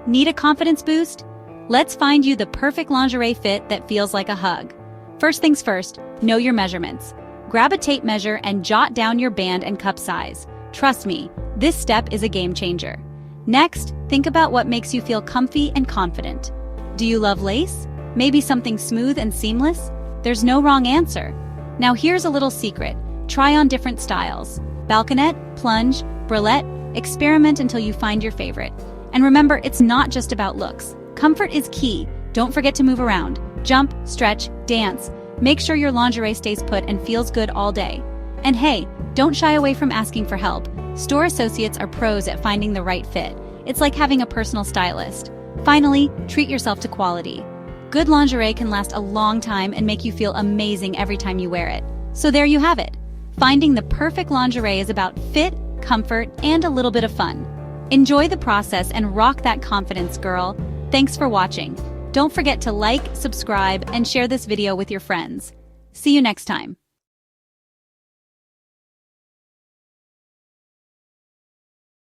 Need a confidence boost? Let's find you the perfect lingerie fit that feels like a hug. First things first, know your measurements. Grab a tape measure and jot down your band and cup size. Trust me, this step is a game changer. Next, think about what makes you feel comfy and confident. Do you love lace? Maybe something smooth and seamless? There's no wrong answer. Now here's a little secret. Try on different styles. Balconette, plunge, bralette, experiment until you find your favorite. And remember, it's not just about looks. Comfort is key. Don't forget to move around. Jump, stretch, dance. Make sure your lingerie stays put and feels good all day. And hey, don't shy away from asking for help. Store associates are pros at finding the right fit. It's like having a personal stylist. Finally, treat yourself to quality. Good lingerie can last a long time and make you feel amazing every time you wear it. So there you have it. Finding the perfect lingerie is about fit, comfort, and a little bit of fun. Enjoy the process and rock that confidence, girl. Thanks for watching. Don't forget to like, subscribe, and share this video with your friends. See you next time.